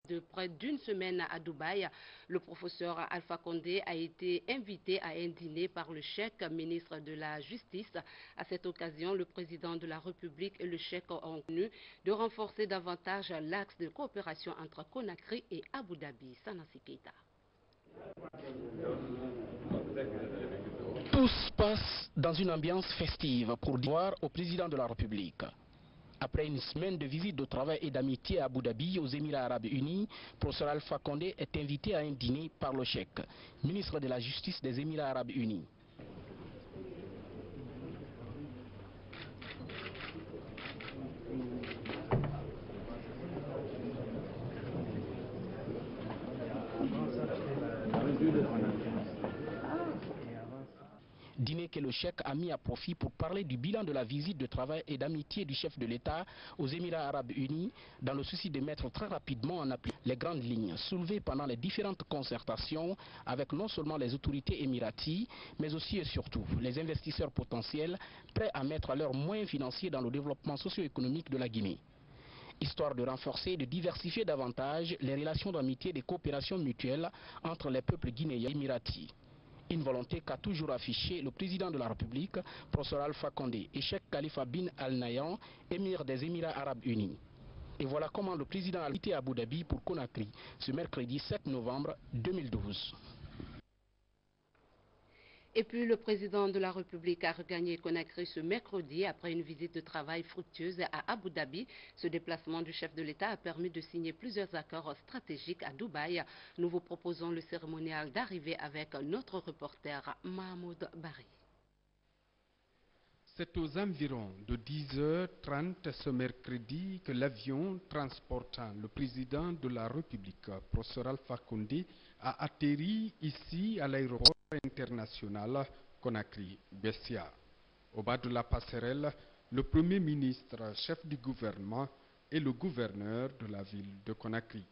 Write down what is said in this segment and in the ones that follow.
De près d'une semaine à Dubaï, le professeur Alpha Condé a été invité à un dîner par le cheikh ministre de la Justice. À cette occasion, le président de la République et le cheikh ont convenu de renforcer davantage l'axe de coopération entre Conakry et Abu Dhabi. Sanassi Keita. Tout se passe dans une ambiance festive pour dire au président de la République. Après une semaine de visite de travail et d'amitié à Abu Dhabi, aux Émirats Arabes Unis, professeur Alpha Condé est invité à un dîner par le cheikh, ministre de la Justice des Émirats Arabes Unis. Dîner que le cheikh a mis à profit pour parler du bilan de la visite de travail et d'amitié du chef de l'État aux Émirats Arabes Unis, dans le souci de mettre très rapidement en application les grandes lignes soulevées pendant les différentes concertations avec non seulement les autorités émiraties, mais aussi et surtout les investisseurs potentiels prêts à mettre leurs moyens financiers dans le développement socio-économique de la Guinée. Histoire de renforcer et de diversifier davantage les relations d'amitié et de coopération mutuelle entre les peuples guinéens et émiratis. Une volonté qu'a toujours affichée le président de la République, professeur Alpha Condé et Cheikh Khalifa bin Al Nahyan, émir des Émirats Arabes Unis. Et voilà comment le président a quitté Abu Dhabi pour Conakry ce mercredi 7 novembre 2012. Et puis le président de la République a regagné Conakry ce mercredi après une visite de travail fructueuse à Abu Dhabi. Ce déplacement du chef de l'État a permis de signer plusieurs accords stratégiques à Dubaï. Nous vous proposons le cérémonial d'arrivée avec notre reporter Mahmoud Bari. C'est aux environs de 10h30 ce mercredi que l'avion transportant le président de la République, professeur Alpha Condé, a atterri ici à l'aéroport international Conakry-Bessia. Au bas de la passerelle, le Premier ministre, chef du gouvernement et le gouverneur de la ville de Conakry.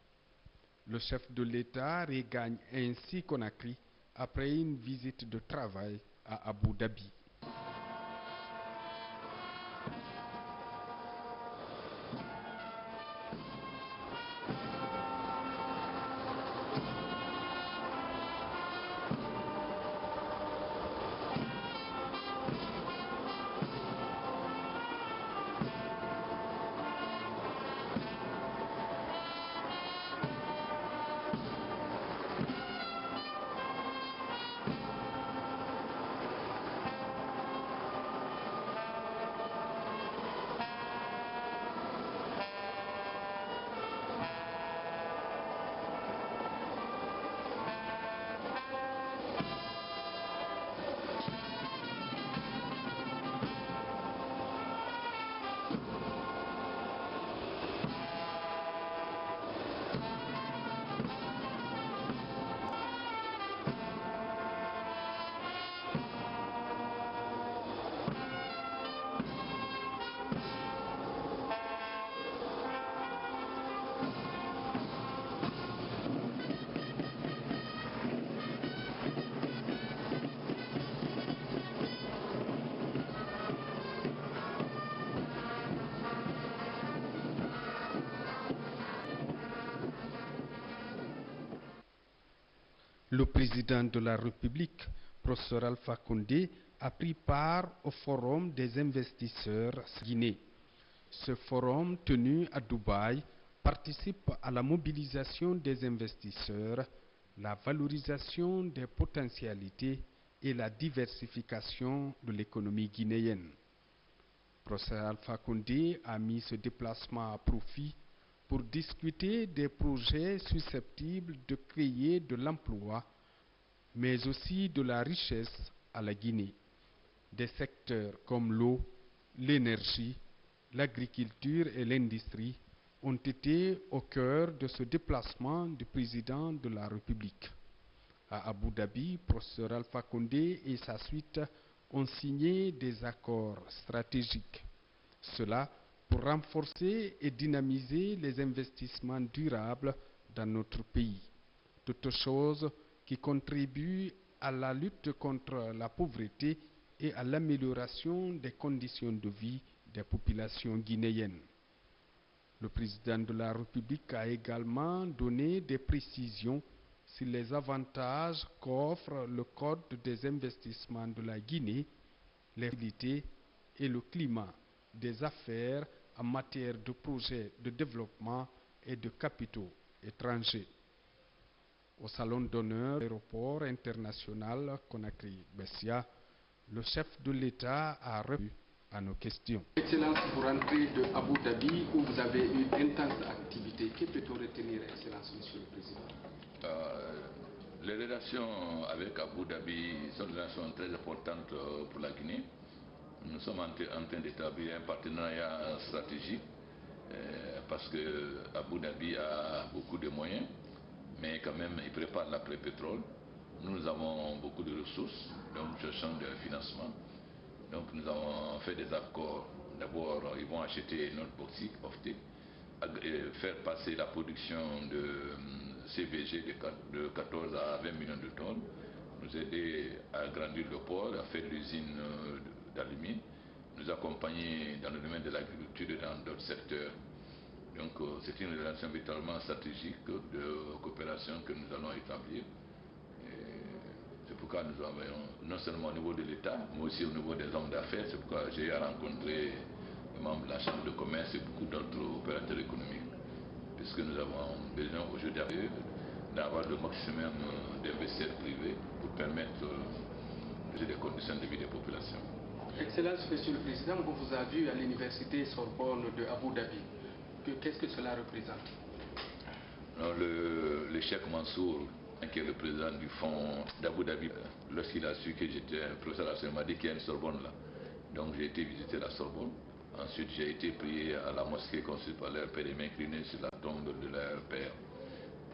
Le chef de l'État regagne ainsi Conakry après une visite de travail à Abu Dhabi. Le président de la République, professeur Alpha Condé, a pris part au forum des investisseurs guinéens. Ce forum tenu à Dubaï participe à la mobilisation des investisseurs, la valorisation des potentialités et la diversification de l'économie guinéenne. Professeur Alpha Condé a mis ce déplacement à profit pour discuter des projets susceptibles de créer de l'emploi, mais aussi de la richesse à la Guinée. Des secteurs comme l'eau, l'énergie, l'agriculture et l'industrie ont été au cœur de ce déplacement du président de la République. À Abu Dhabi, professeur Alpha Condé et sa suite ont signé des accords stratégiques. Cela pour renforcer et dynamiser les investissements durables dans notre pays. Toutes choses qui contribuent à la lutte contre la pauvreté et à l'amélioration des conditions de vie des populations guinéennes. Le président de la République a également donné des précisions sur les avantages qu'offre le Code des investissements de la Guinée, les facilités et le climat des affaires en matière de projets de développement et de capitaux étrangers. Au salon d'honneur de l'aéroport international Conakry-Bessia, le chef de l'État a répondu à nos questions. Excellence, vous rentrez de Abu Dhabi où vous avez eu intense activité. Que peut-on retenir, Excellence, Monsieur le Président? Les relations avec Abu Dhabi sont des relations très importantes pour la Guinée. Nous sommes en train d'établir un partenariat stratégique parce que Abu Dhabi a beaucoup de moyens, mais quand même il prépare l'après-pétrole. Nous avons beaucoup de ressources, donc nous cherchons des financements. Donc nous avons fait des accords. D'abord, ils vont acheter notre bauxite, faire passer la production de CBG de 14 à 20 millions de tonnes, nous aider à agrandir le port, à faire l'usine d'alumine, nous accompagner dans le domaine de l'agriculture et dans d'autres secteurs. Donc c'est une relation vitalement stratégique de coopération que nous allons établir. C'est pourquoi nous avons, non seulement au niveau de l'État, mais aussi au niveau des hommes d'affaires. C'est pourquoi j'ai rencontré les membres de la Chambre de commerce et beaucoup d'autres opérateurs économiques. Puisque nous avons besoin aujourd'hui d'avoir le maximum d'investisseurs privés pour permettre des conditions de vie des populations. Excellence, Monsieur le Président, on vous a vu à l'université Sorbonne de Abu Dhabi. Qu'est-ce que cela représente? Le Cheikh Mansour, qui est le président du fonds d'Abu Dhabi, lorsqu'il a su que j'étais un professeur à la Sorbonne, il m'a dit qu'il y a une Sorbonne là. Donc j'ai été visiter la Sorbonne. Ensuite j'ai été prier à la mosquée construite par leur père et m'incliner sur la tombe de leur père.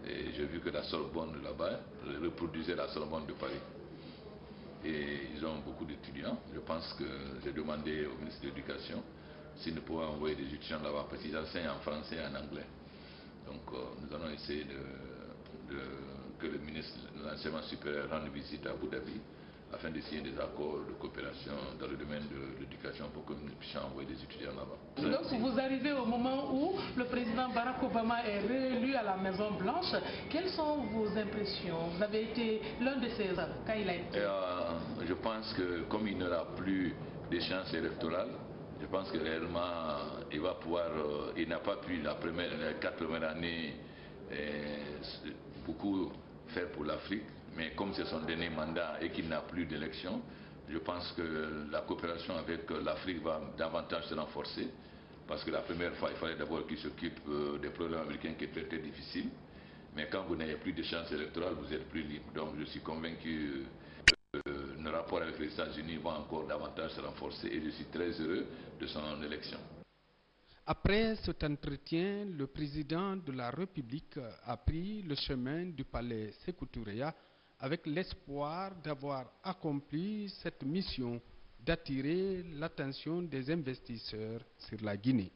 Et j'ai vu que la Sorbonne là-bas reproduisait la Sorbonne de Paris. Et ils ont beaucoup d'étudiants. Je pense que j'ai demandé au ministre de l'Éducation s'il ne pouvait envoyer des étudiants là-bas, parce qu'ils enseignent en français et en anglais. Donc nous allons essayer que le ministre de l'Enseignement supérieur rende visite à Abu Dhabi afin de signer des accords de coopération dans le domaine de l'éducation pour que nous puissions envoyer des étudiants là-bas. Donc vous arrivez au moment où le président Barack Obama est réélu à la Maison Blanche. Quelles sont vos impressions? Vous avez été l'un de ses hommes quand il a été... Je pense que comme il n'aura plus d'échéance électorale, je pense que réellement il va pouvoir, il n'a pas pu les 4 premières années beaucoup faire pour l'Afrique, mais comme c'est son dernier mandat et qu'il n'a plus d'élection, je pense que la coopération avec l'Afrique va davantage se renforcer, parce que la première fois il fallait d'abord qu'il s'occupe des problèmes américains qui étaient très difficiles, mais quand vous n'avez plus de chance électorale, vous êtes plus libre. Donc je suis convaincu que nos rapports avec les États-Unis vont encore davantage se renforcer et je suis très heureux de son élection. Après cet entretien, le président de la République a pris le chemin du palais Sékou Touréa avec l'espoir d'avoir accompli cette mission d'attirer l'attention des investisseurs sur la Guinée.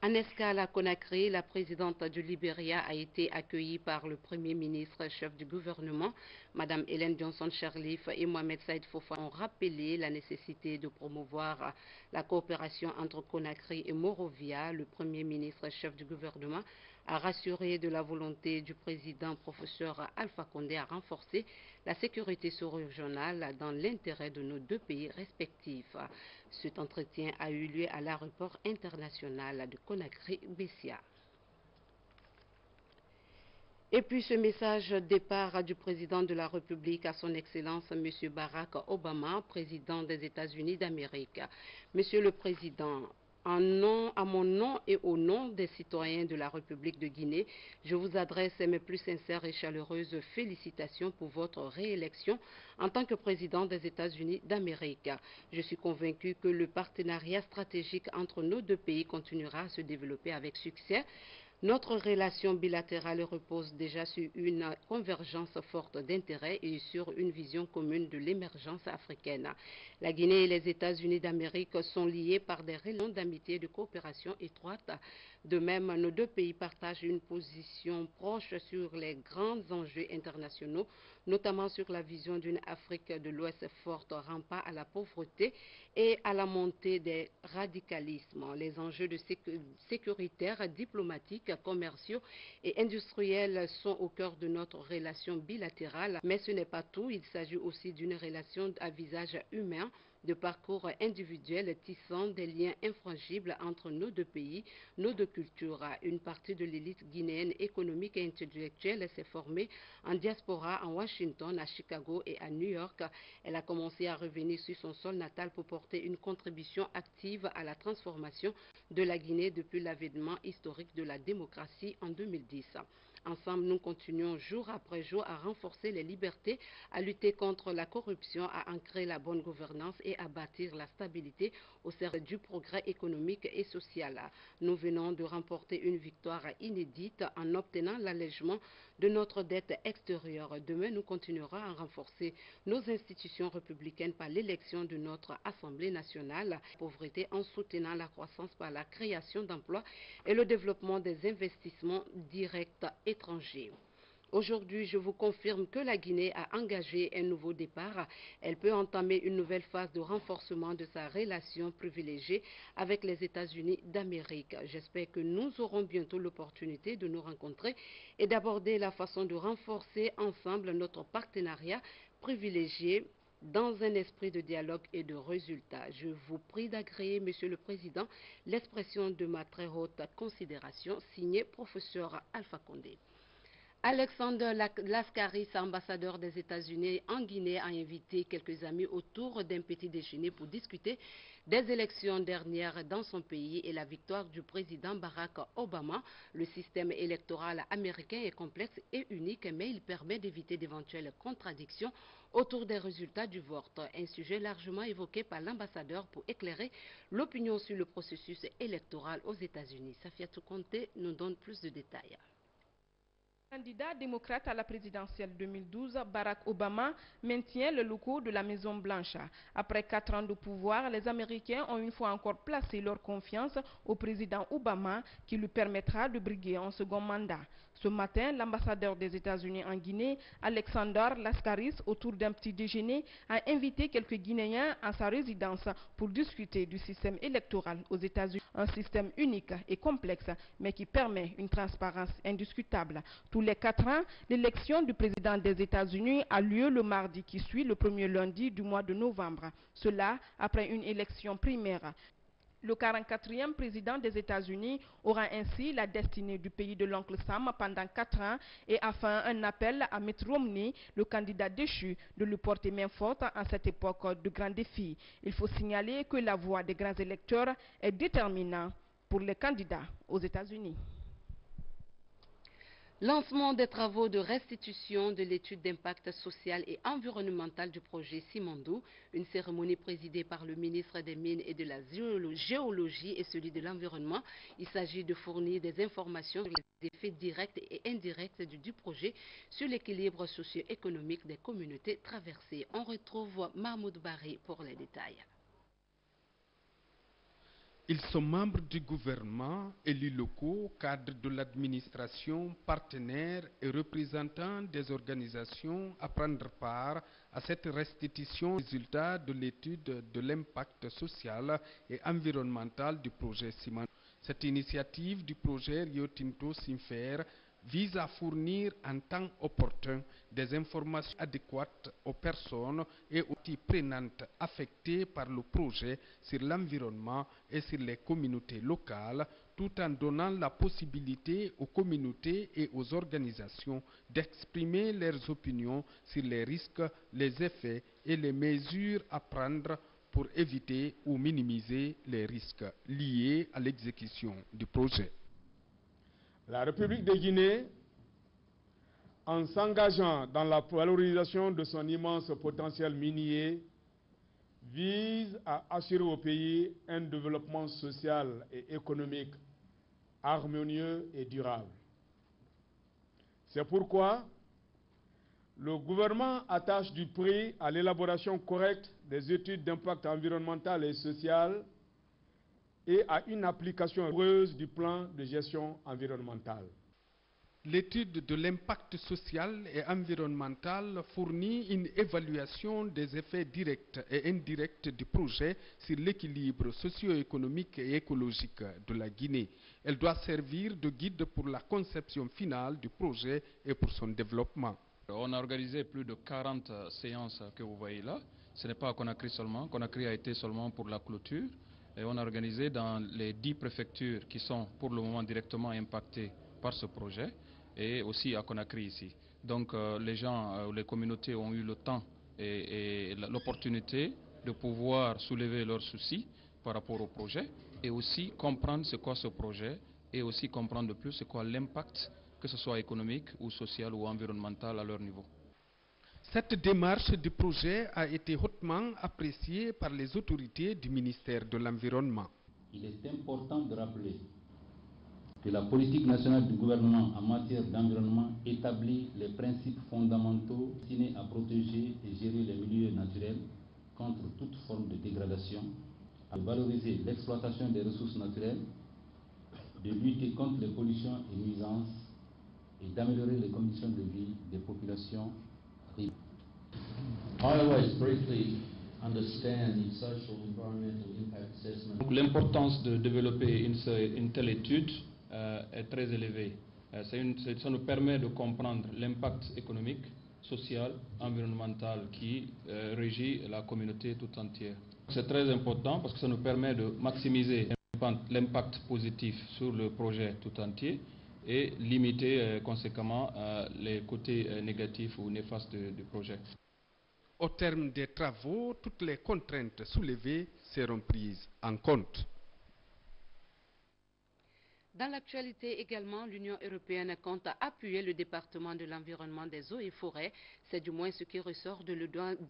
En escale à Conakry, la présidente du Libéria a été accueillie par le Premier ministre, chef du gouvernement. Mme Ellen Johnson-Sirleaf et Mohamed Saïd Fofana ont rappelé la nécessité de promouvoir la coopération entre Conakry et Monrovia. Le Premier ministre, chef du gouvernement, a rassuré de la volonté du président professeur Alpha Condé à renforcer la sécurité sous-régionale dans l'intérêt de nos deux pays respectifs. Cet entretien a eu lieu à l'aéroport international de Conakry-Bessia. Et puis ce message départ du président de la République à son Excellence M. Barack Obama, président des États-Unis d'Amérique. Monsieur le Président, à mon nom et au nom des citoyens de la République de Guinée, je vous adresse mes plus sincères et chaleureuses félicitations pour votre réélection en tant que président des États-Unis d'Amérique. Je suis convaincu que le partenariat stratégique entre nos deux pays continuera à se développer avec succès. Notre relation bilatérale repose déjà sur une convergence forte d'intérêts et sur une vision commune de l'émergence africaine. La Guinée et les États-Unis d'Amérique sont liés par des relations d'amitié et de coopération étroite. De même, nos deux pays partagent une position proche sur les grands enjeux internationaux, notamment sur la vision d'une Afrique de l'Ouest forte, rempart à la pauvreté et à la montée des radicalismes. Les enjeux sécuritaires, diplomatiques, commerciaux et industriels sont au cœur de notre relation bilatérale, mais ce n'est pas tout. Il s'agit aussi d'une relation à visage humain, de parcours individuels tissant des liens infrangibles entre nos deux pays, nos deux cultures. Une partie de l'élite guinéenne économique et intellectuelle s'est formée en diaspora à Washington, à Chicago et à New York. Elle a commencé à revenir sur son sol natal pour porter une contribution active à la transformation de la Guinée depuis l'avènement historique de la démocratie en 2010. Ensemble, nous continuons jour après jour à renforcer les libertés, à lutter contre la corruption, à ancrer la bonne gouvernance et à bâtir la stabilité au service du progrès économique et social. Nous venons de remporter une victoire inédite en obtenant l'allègement de notre dette extérieure. Demain, nous continuerons à renforcer nos institutions républicaines par l'élection de notre Assemblée nationale, la pauvreté en soutenant la croissance par la création d'emplois et le développement des investissements directs étrangers. Aujourd'hui, je vous confirme que la Guinée a engagé un nouveau départ. Elle peut entamer une nouvelle phase de renforcement de sa relation privilégiée avec les États-Unis d'Amérique. J'espère que nous aurons bientôt l'opportunité de nous rencontrer et d'aborder la façon de renforcer ensemble notre partenariat privilégié dans un esprit de dialogue et de résultat. Je vous prie d'agréer, Monsieur le Président, l'expression de ma très haute considération, signée professeur Alpha Condé. Alexander Laskaris, ambassadeur des États-Unis en Guinée, a invité quelques amis autour d'un petit déjeuner pour discuter des élections dernières dans son pays et la victoire du président Barack Obama. Le système électoral américain est complexe et unique, mais il permet d'éviter d'éventuelles contradictions autour des résultats du vote. Un sujet largement évoqué par l'ambassadeur pour éclairer l'opinion sur le processus électoral aux États-Unis. Safiatou Conté nous donne plus de détails. Candidat démocrate à la présidentielle 2012, Barack Obama maintient le logo de la Maison-Blanche. Après 4 ans de pouvoir, les Américains ont une fois encore placé leur confiance au président Obama qui lui permettra de briguer un second mandat. Ce matin, l'ambassadeur des États-Unis en Guinée, Alexander Laskaris, autour d'un petit déjeuner, a invité quelques Guinéens à sa résidence pour discuter du système électoral aux États-Unis. Un système unique et complexe, mais qui permet une transparence indiscutable. Tous les 4 ans, l'élection du président des États-Unis a lieu le mardi qui suit le premier lundi du mois de novembre. Cela après une élection primaire. Le 44e président des États-Unis aura ainsi la destinée du pays de l'oncle Sam pendant 4 ans et a fait un appel à Mitt Romney, le candidat déchu, de lui porter main forte en cette époque de grands défis. Il faut signaler que la voix des grands électeurs est déterminante pour les candidats aux États-Unis. Lancement des travaux de restitution de l'étude d'impact social et environnemental du projet Simandou, une cérémonie présidée par le ministre des Mines et de la Géologie et celui de l'Environnement. Il s'agit de fournir des informations sur les effets directs et indirects du projet sur l'équilibre socio-économique des communautés traversées. On retrouve Mahmoud Barry pour les détails. Ils sont membres du gouvernement, élus locaux, cadres de l'administration, partenaires et représentants des organisations à prendre part à cette restitution résultat de l'étude de l'impact social et environnemental du projet Simandou. Cette initiative du projet Rio Tinto Simfer vise à fournir en temps opportun des informations adéquates aux personnes et aux parties prenantes affectées par le projet sur l'environnement et sur les communautés locales, tout en donnant la possibilité aux communautés et aux organisations d'exprimer leurs opinions sur les risques, les effets et les mesures à prendre pour éviter ou minimiser les risques liés à l'exécution du projet. La République de Guinée, en s'engageant dans la valorisation de son immense potentiel minier, vise à assurer au pays un développement social et économique harmonieux et durable. C'est pourquoi le gouvernement attache du prix à l'élaboration correcte des études d'impact environnemental et social et à une application rigoureuse du plan de gestion environnementale. L'étude de l'impact social et environnemental fournit une évaluation des effets directs et indirects du projet sur l'équilibre socio-économique et écologique de la Guinée. Elle doit servir de guide pour la conception finale du projet et pour son développement. On a organisé plus de 40 séances que vous voyez là. Ce n'est pas à Conakry seulement. Conakry a été seulement pour la clôture. Et on a organisé dans les 10 préfectures qui sont pour le moment directement impactées par ce projet, et aussi à Conakry ici. Donc les gens, les communautés ont eu le temps et l'opportunité de pouvoir soulever leurs soucis par rapport au projet et aussi comprendre c'est quoi ce projet et aussi comprendre de plus c'est quoi l'impact, que ce soit économique ou social ou environnemental à leur niveau. Cette démarche du projet a été hautement appréciée par les autorités du ministère de l'Environnement. Il est important de rappeler que la politique nationale du gouvernement en matière d'environnement établit les principes fondamentaux destinés à protéger et gérer les milieux naturels contre toute forme de dégradation, à valoriser l'exploitation des ressources naturelles, de lutter contre les pollutions et nuisances et d'améliorer les conditions de vie des populations riveraines. L'importance de développer une telle étude est très élevée. Ça nous permet de comprendre l'impact économique, social, environnemental qui régit la communauté tout entière. C'est très important parce que ça nous permet de maximiser l'impact positif sur le projet tout entier et limiter conséquemment les côtés négatifs ou néfastes du projet. Au terme des travaux, toutes les contraintes soulevées seront prises en compte. Dans l'actualité également, l'Union européenne compte appuyer le département de l'environnement, des eaux et forêts. C'est du moins ce qui ressort de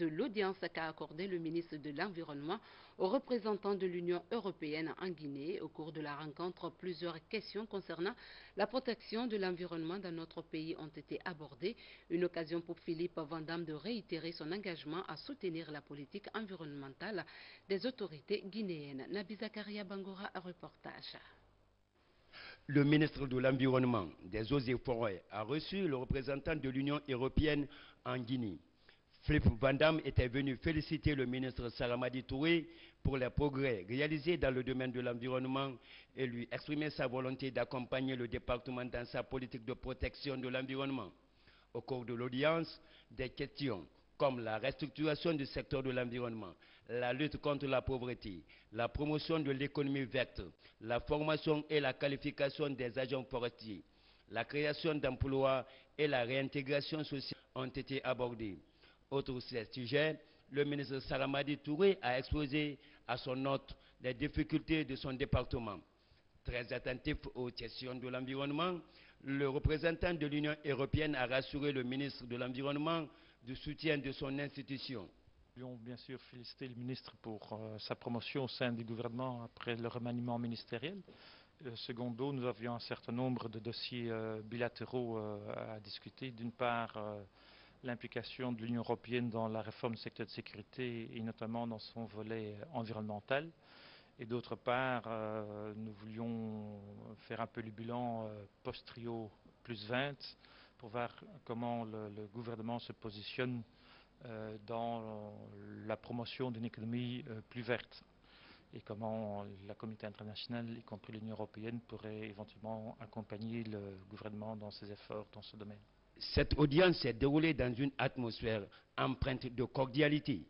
l'audience qu'a accordé le ministre de l'Environnement aux représentants de l'Union européenne en Guinée. Au cours de la rencontre, plusieurs questions concernant la protection de l'environnement dans notre pays ont été abordées. Une occasion pour Philippe Van Damme de réitérer son engagement à soutenir la politique environnementale des autorités guinéennes. Nabi Zakaria Bangora, reportage. Le ministre de l'Environnement, des Eaux et Forêts a reçu le représentant de l'Union européenne en Guinée. Philippe Van Damme était venu féliciter le ministre Salamadi Touré pour les progrès réalisés dans le domaine de l'environnement et lui exprimer sa volonté d'accompagner le département dans sa politique de protection de l'environnement. Au cours de l'audience, des questions comme la restructuration du secteur de l'environnement, la lutte contre la pauvreté, la promotion de l'économie verte, la formation et la qualification des agents forestiers, la création d'emplois et la réintégration sociale ont été abordés. Autre sujet, le ministre Salamadi Touré a exposé à son hôte les difficultés de son département. Très attentif aux questions de l'environnement, le représentant de l'Union européenne a rassuré le ministre de l'Environnement du soutien de son institution. Nous voulons bien sûr féliciter le ministre pour sa promotion au sein du gouvernement après le remaniement ministériel. Secondo, nous avions un certain nombre de dossiers bilatéraux à discuter. D'une part, l'implication de l'Union européenne dans la réforme du secteur de sécurité et notamment dans son volet environnemental. Et d'autre part, nous voulions faire un peu le bilan post-Rio +20 pour voir comment le gouvernement se positionne dans la promotion d'une économie plus verte et comment la communauté internationale, y compris l'Union européenne, pourrait éventuellement accompagner le gouvernement dans ses efforts dans ce domaine. Cette audience s'est déroulée dans une atmosphère empreinte de cordialité.